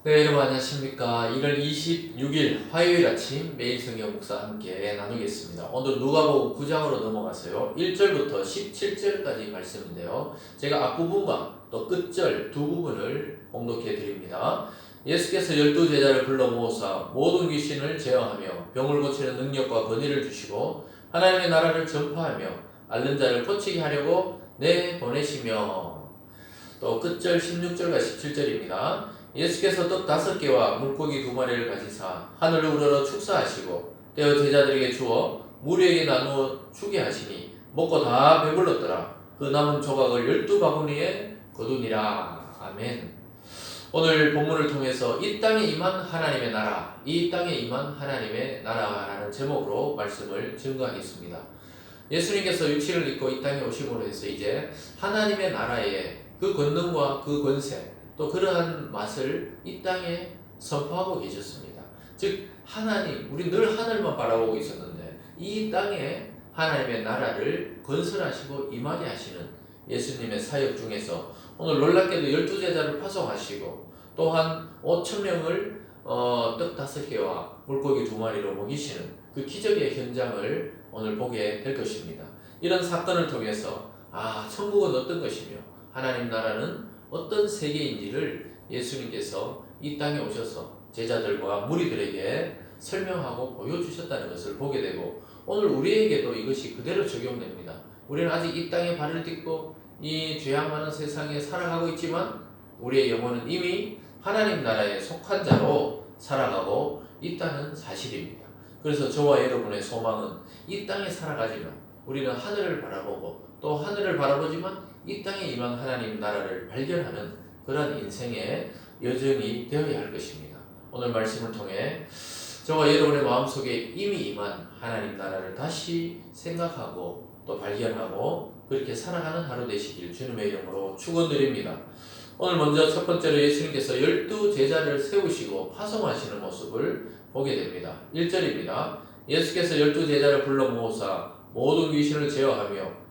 네, 여러분 안녕하십니까. 1월 26일 화요일 아침 매일 성경 묵상 함께 나누겠습니다. 오늘 누가복음 9장으로 넘어가서요. 1절부터 17절까지 말씀인데요. 제가 앞부분과 또 끝절 두 부분을 봉독해 드립니다. 예수께서 12제자를 불러 모으사 모든 귀신을 제어하며 병을 고치는 능력과 권위를 주시고 하나님의 나라를 전파하며 앓는 자를 고치게 하려고 내보내시며, 또 끝절 16절과 17절입니다. 예수께서 떡 5개와 물고기 2마리를 가지사 하늘을 우러러 축사하시고 떼어 제자들에게 주어 무리에게 나누어 주게 하시니 먹고 다 배불렀더라. 그 남은 조각을 12바구니에 거두니라. 아멘. 오늘 본문을 통해서 이 땅에 임한 하나님의 나라, 이 땅에 임한 하나님의 나라라는 제목으로 말씀을 증거하겠습니다. 예수님께서 육신을 입고 이 땅에 오심으로 해서 이제 하나님의 나라의 그 권능과 그 권세, 또 그러한 맛을 이 땅에 선포하고 계셨습니다. 즉 하나님, 우리 늘 하늘만 바라보고 있었는데 이 땅에 하나님의 나라를 건설하시고 임하게 하시는 예수님의 사역 중에서 오늘 놀랍게도 12제자를 파송하시고 또한 5,000명을 떡 5개와 물고기 2마리로 먹이시는 그 기적의 현장을 오늘 보게 될 것입니다. 이런 사건을 통해서 천국은 어떤 것이며 하나님 나라는 어떤 세계인지를 예수님께서 이 땅에 오셔서 제자들과 무리들에게 설명하고 보여주셨다는 것을 보게 되고, 오늘 우리에게도 이것이 그대로 적용됩니다. 우리는 아직 이 땅에 발을 딛고 이 죄악 많은 세상에 살아가고 있지만 우리의 영혼은 이미 하나님 나라에 속한 자로 살아가고 있다는 사실입니다. 그래서 저와 여러분의 소망은 이 땅에 살아가지만 우리는 하늘을 바라보고 또 하늘을 바라보지만 이 땅에 임한 하나님 나라를 발견하는 그런 인생의 여정이 되어야 할 것입니다. 오늘 말씀을 통해 저와 여러분의 마음속에 이미 임한 하나님 나라를 다시 생각하고 또 발견하고 그렇게 살아가는 하루 되시길 주님의 이름으로 축원드립니다. 오늘 먼저 첫 번째로 예수님께서 12제자를 세우시고 파송하시는 모습을 보게 됩니다. 1절입니다. 예수께서 12제자를 불러 모으사 모든 귀신을 제어하며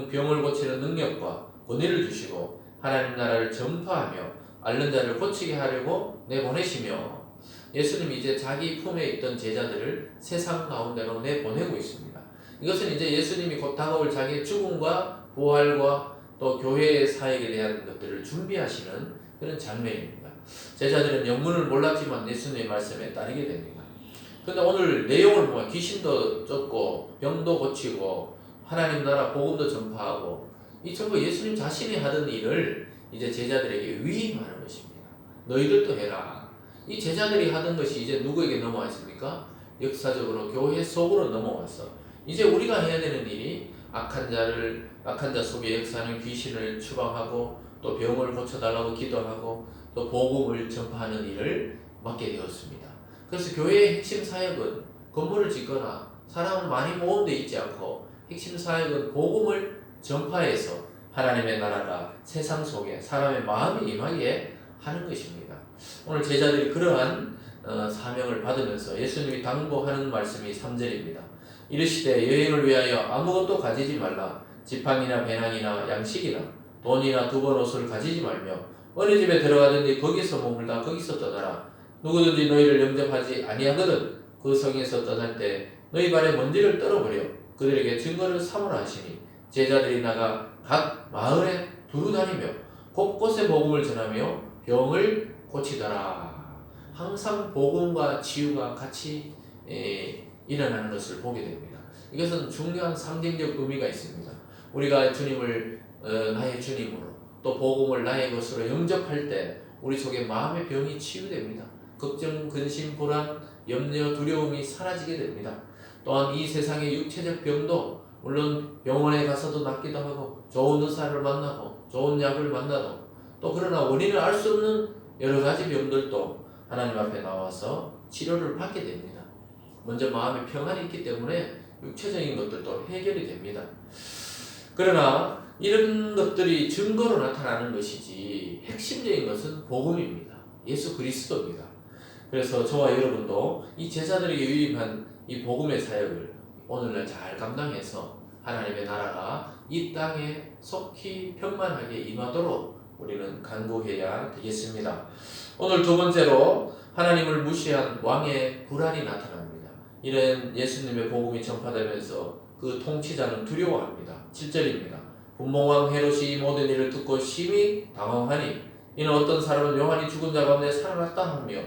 병을 고치는 능력과 권위를 주시고 하나님 나라를 전파하며 앓는 자를 고치게 하려고 내보내시며, 예수님이 이제 자기 품에 있던 제자들을 세상 가운데로 내보내고 있습니다. 이것은 이제 예수님이 곧 다가올 자기의 죽음과 부활과 또 교회의 사역에 대한 것들을 준비하시는 그런 장면입니다. 제자들은 영문을 몰랐지만 예수님의 말씀에 따르게 됩니다. 그런데 오늘 내용을 보면 귀신도 쫓고 병도 고치고 하나님 나라 복음도 전파하고 이 전부 예수님 자신이 하던 일을 이제 제자들에게 위임하는 것입니다. 너희들도 해라. 이 제자들이 하던 것이 이제 누구에게 넘어왔습니까? 역사적으로 교회 속으로 넘어왔어. 이제 우리가 해야 되는 일이 악한 자 속에 역사하는 귀신을 추방하고 또 병을 고쳐달라고 기도하고 또 복음을 전파하는 일을 맡게 되었습니다. 그래서 교회의 핵심 사역은 건물을 짓거나 사람을 많이 모은 데 있지 않고 핵심 사역은 복음을 전파해서 하나님의 나라가 세상 속에 사람의 마음이 임하게 하는 것입니다. 오늘 제자들이 그러한 사명을 받으면서 예수님이 당부하는 말씀이 3절입니다. 이르시되 여행을 위하여 아무것도 가지지 말라. 지팡이나 배낭이나 양식이나 돈이나 두번 옷을 가지지 말며 어느 집에 들어가든지 거기서 머물다 거기서 떠나라. 누구든지 너희를 영접하지 아니하거든 그 성에서 떠날 때 너희 발에 먼지를 떨어버려 그들에게 증거를 삼으라 하시니, 제자들이 나가 각 마을에 두루 다니며 곳곳에 복음을 전하며 병을 고치더라. 항상 복음과 치유가 같이 일어나는 것을 보게 됩니다. 이것은 중요한 상징적 의미가 있습니다. 우리가 주님을 나의 주님으로 또 복음을 나의 것으로 영접할 때 우리 속에 마음의 병이 치유됩니다. 걱정, 근심, 불안, 염려, 두려움이 사라지게 됩니다. 또한 이 세상의 육체적 병도 물론 병원에 가서도 낫기도 하고 좋은 의사를 만나고 좋은 약을 만나도 또 그러나 원인을 알 수 없는 여러 가지 병들도 하나님 앞에 나와서 치료를 받게 됩니다. 먼저 마음의 평안이 있기 때문에 육체적인 것들도 해결이 됩니다. 그러나 이런 것들이 증거로 나타나는 것이지 핵심적인 것은 복음입니다. 예수 그리스도입니다. 그래서 저와 여러분도 이 제자들에게 위임한 이 복음의 사역을 오늘날 잘 감당해서 하나님의 나라가 이 땅에 속히 평만하게 임하도록 우리는 간구해야 되겠습니다. 오늘 두 번째로 하나님을 무시한 왕의 불안이 나타납니다. 이런 예수님의 복음이 전파되면서 그 통치자는 두려워합니다. 7절입니다. 분봉왕 헤롯이 이 모든 일을 듣고 심히 당황하니 이는 어떤 사람은 요한이 죽은 자 가운데 살아났다 하며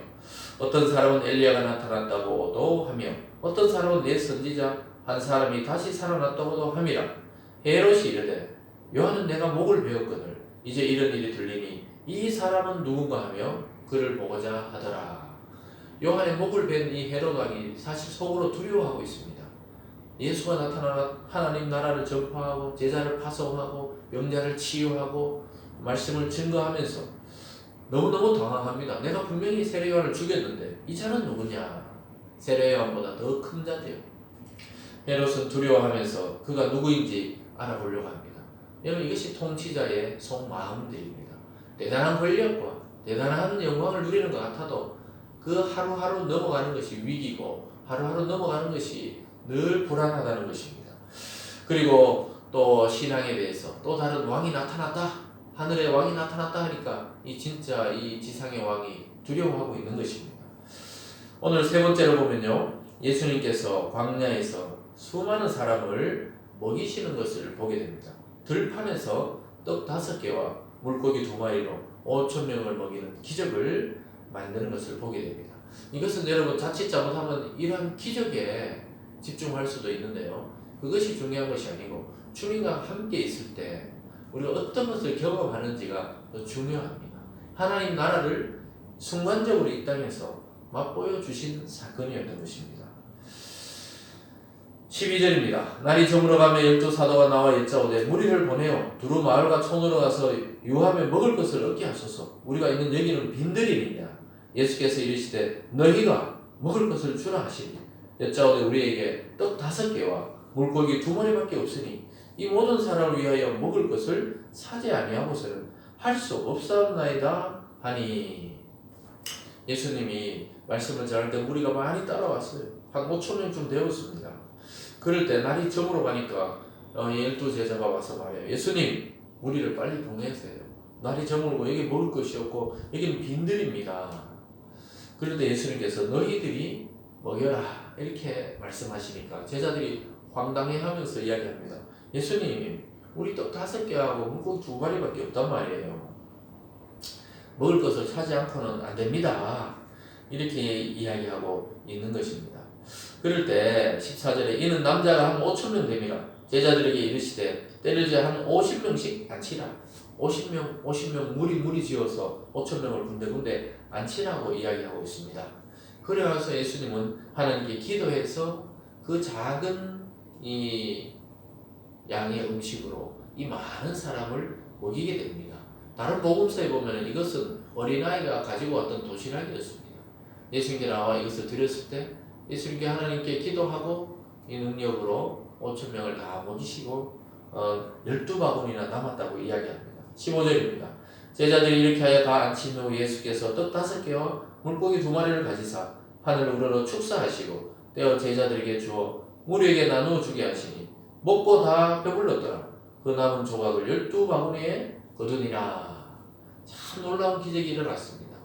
어떤 사람은 엘리야가 나타났다고도 하며 어떤 사람은 옛 선지자 한 사람이 다시 살아났다고도 함이라. 헤롯이 이르되 요한은 내가 목을 베었거늘 이제 이런 일이 들리니 이 사람은 누군가 하며 그를 보고자 하더라. 요한의 목을 벤 이 헤롯 왕이 사실 속으로 두려워하고 있습니다. 예수가 나타나 하나님 나라를 전파하고 제자를 파송하고 병자를 치유하고 말씀을 증거하면서 너무너무 당황합니다. 내가 분명히 세례요한을 죽였는데 이 자는 누구냐? 세례요한보다 더 큰 자죠. 헤롯은 두려워하면서 그가 누구인지 알아보려고 합니다. 여러분, 이것이 통치자의 속마음들입니다. 대단한 권력과 대단한 영광을 누리는 것 같아도 그 하루하루 넘어가는 것이 위기고 하루하루 넘어가는 것이 늘 불안하다는 것입니다. 그리고 또 신앙에 대해서 또 다른 왕이 나타났다, 하늘의 왕이 나타났다 하니까 이 진짜 이 지상의 왕이 두려워하고 있는 것입니다. 오늘 세 번째로 보면요, 예수님께서 광야에서 수많은 사람을 먹이시는 것을 보게 됩니다. 들판에서 떡 5개와 물고기 2마리로 5,000명을 먹이는 기적을 만드는 것을 보게 됩니다. 이것은 여러분 자칫 잘못하면 이런 기적에 집중할 수도 있는데요, 그것이 중요한 것이 아니고 주님과 함께 있을 때 우리가 어떤 것을 경험하는지가 더 중요합니다. 하나님 나라를 순간적으로 이 땅에서 맛보여 주신 사건이었던 것입니다. 12절입니다. 날이 저물어가며 12사도가 나와 여짜오되 무리를 보내어 두루 마을과 촌으로 가서 유하며 먹을 것을 얻게 하소서. 우리가 있는 여기는 빈들이니라. 예수께서 이르시되 너희가 먹을 것을 주라 하시니 여짜오되 우리에게 떡 5개와 물고기 2마리밖에 없으니 이 모든 사람을 위하여 먹을 것을 사지 아니하고서는 할 수 없사옵나이다 하니. 예수님이 말씀을 전할 때 무리가 많이 따라왔어요. 한 5,000명쯤 되었습니다. 그럴 때 날이 저물어 가니까 12제자가 와서 말해요. 예수님, 무리를 빨리 보내세요. 날이 저물고 여기 먹을 것이 없고 여기는 빈들입니다. 그런데 예수님께서 너희들이 먹여라 이렇게 말씀하시니까 제자들이 황당해하면서 이야기합니다. 예수님, 우리 떡 5개하고 물고기 2마리밖에 없단 말이에요. 먹을 것을 사지 않고는 안 됩니다. 이렇게 이야기하고 있는 것입니다. 그럴 때 14절에 이는 남자가 한 5,000명 됩니다. 제자들에게 이르시되 때를 지어 한 50명씩 앉히라. 50명 무리 지어서 5,000명을 군데군데 앉히라고 이야기하고 있습니다. 그래서 예수님은 하나님께 기도해서 그 작은 이 양의 음식으로 이 많은 사람을 먹이게 됩니다. 다른 복음서에 보면 이것은 어린아이가 가지고 왔던 도시락이었습니다. 예수님께 나와 이것을 드렸을 때 예수님께 하나님께 기도하고 이 능력으로 5,000명을 다 먹이시고 12바구니나 남았다고 이야기합니다. 15절입니다. 제자들이 이렇게 하여 다 앉힌 후 예수께서 떡 5개와 물고기 2마리를 가지사 하늘을 우러러 축사하시고 떼어 제자들에게 주어 무리에게 나누어 주게 하시니 먹고 다 배불렀더라. 그 남은 조각을 12바구니에 거두니라. 참 놀라운 기적이 일어났습니다.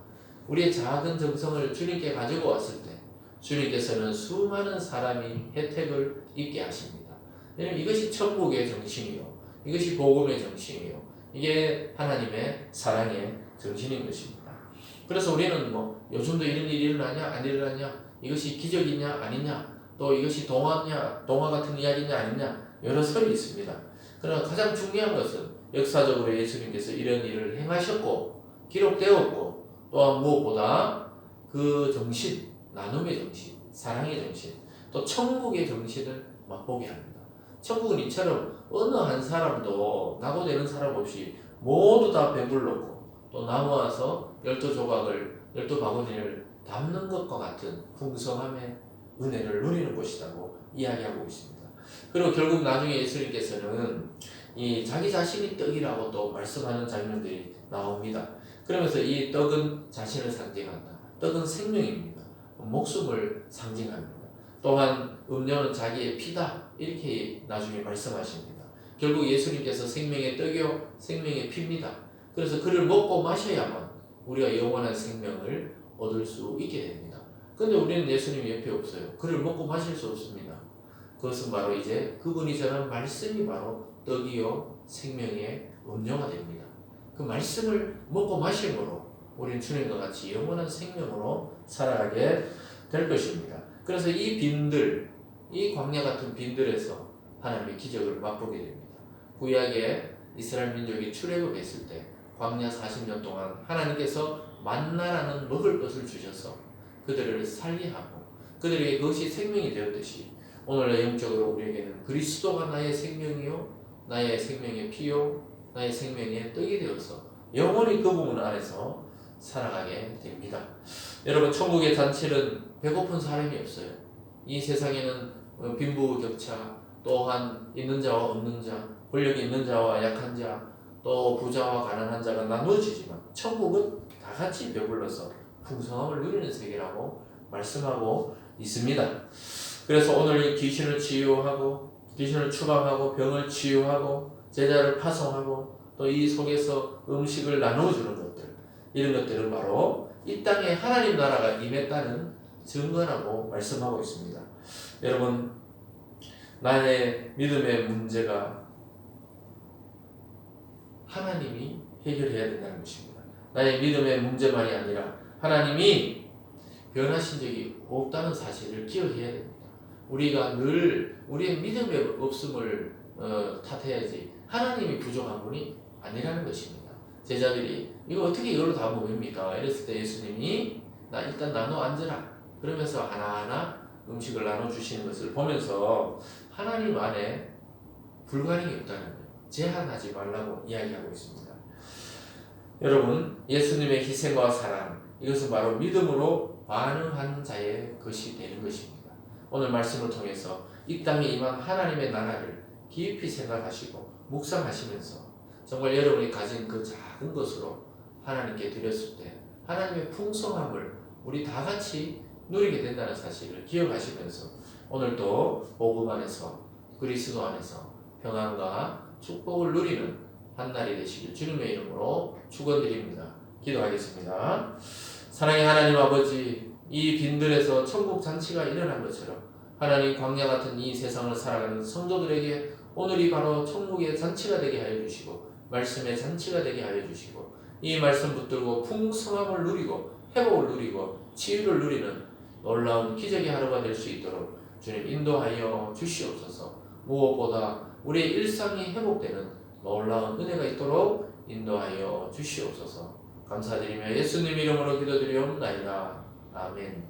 우리의 작은 정성을 주님께 가지고 왔을 때 주님께서는 수많은 사람이 혜택을 입게 하십니다. 이것이 천국의 정신이요, 이것이 복음의 정신이요, 이게 하나님의 사랑의 정신인 것입니다. 그래서 우리는 요즘도 이런 일이 일어나냐 안 일어나냐, 이것이 기적이냐 아니냐, 또 이것이 동화 같은 이야기냐 아니냐, 여러 설이 있습니다. 그러나 가장 중요한 것은 역사적으로 예수님께서 이런 일을 행하셨고 기록되었고, 또한 무엇보다 그 정신, 나눔의 정신, 사랑의 정신, 또 천국의 정신을 맛보게 합니다. 천국은 이처럼 어느 한 사람도 낙오되는 사람 없이 모두 다 배불렀고 또 나와서 12조각을 12바구니를 담는 것과 같은 풍성함의 은혜를 누리는 곳이라고 이야기하고 있습니다. 그리고 결국 나중에 예수님께서는 이 자기 자신이 떡이라고 또 말씀하는 장면들이 나옵니다. 그러면서 이 떡은 자신을 상징한다. 떡은 생명입니다. 목숨을 상징합니다. 또한 음료는 자기의 피다. 이렇게 나중에 말씀하십니다. 결국 예수님께서 생명의 떡이요 생명의 피입니다. 그래서 그를 먹고 마셔야만 우리가 영원한 생명을 얻을 수 있게 됩니다. 근데 우리는 예수님이 옆에 없어요. 그를 먹고 마실 수 없습니다. 그것은 바로 이제 그분이 전한 말씀이 바로 떡이요 생명의 음료가 됩니다. 그 말씀을 먹고 마심으로 우리는 주님과 같이 영원한 생명으로 살아가게 될 것입니다. 그래서 이 빈들, 이 광야 같은 빈들에서 하나님의 기적을 맛보게 됩니다. 구약에 이스라엘 민족이 출애굽했을 때 광야 40년 동안 하나님께서 만나라는 먹을 것을 주셔서 그들을 살리하고 그들에게 그것이 생명이 되었듯이 오늘날 영적으로 우리에게는 그리스도가 나의 생명이요 나의 생명의 피요 나의 생명의 떡이 되어서 영원히 그 부분 안에서 살아가게 됩니다. 여러분 천국의 잔치는 배고픈 사람이 없어요. 이 세상에는 빈부격차 또한 있는 자와 없는 자 권력이 있는 자와 약한 자 또 부자와 가난한 자가 나누어지지만 천국은 다 같이 배불러서 풍성함을 누리는 세계라고 말씀하고 있습니다. 그래서 오늘 이 귀신을 치유하고 귀신을 추방하고 병을 치유하고 제자를 파송하고 또 이 속에서 음식을 나누어주는 것들 이런 것들은 바로 이 땅에 하나님 나라가 임했다는 증거라고 말씀하고 있습니다. 여러분 나의 믿음의 문제가 하나님이 해결해야 된다는 것입니다. 나의 믿음의 문제만이 아니라 하나님이 변하신 적이 없다는 사실을 기억해야 됩니다. 우리가 늘 우리의 믿음의 없음을 탓해야지 하나님이 부족한 분이 아니라는 것입니다. 제자들이 이거 어떻게 이걸로 다 먹습니까? 이랬을 때 예수님이 나 일단 나눠 앉으라 그러면서 하나하나 음식을 나눠주시는 것을 보면서 하나님 안에 불가능이 없다는 거예요. 제한하지 말라고 이야기하고 있습니다. 여러분 예수님의 희생과 사랑 이것은 바로 믿음으로 반응한 자의 것이 되는 것입니다. 오늘 말씀을 통해서 이 땅에 임한 하나님의 나라를 깊이 생각하시고 묵상하시면서 정말 여러분이 가진 그 작은 것으로 하나님께 드렸을 때 하나님의 풍성함을 우리 다 같이 누리게 된다는 사실을 기억하시면서 오늘도 복음 안에서 그리스도 안에서 평안과 축복을 누리는 한 날이 되시길 주님의 이름으로 축원드립니다. 기도하겠습니다. 사랑의 하나님 아버지 이 빈들에서 천국 잔치가 일어난 것처럼 하나님 광야 같은 이 세상을 살아가는 성도들에게 오늘이 바로 천국의 잔치가 되게 하여 주시고 말씀의 잔치가 되게 하여 주시고 이 말씀 붙들고 풍성함을 누리고 회복을 누리고 치유를 누리는 놀라운 기적의 하루가 될 수 있도록 주님 인도하여 주시옵소서. 무엇보다 우리의 일상이 회복되는 놀라운 은혜가 있도록 인도하여 주시옵소서. 감사드리며 예수님 이름으로 기도드리옵나이다. 아멘.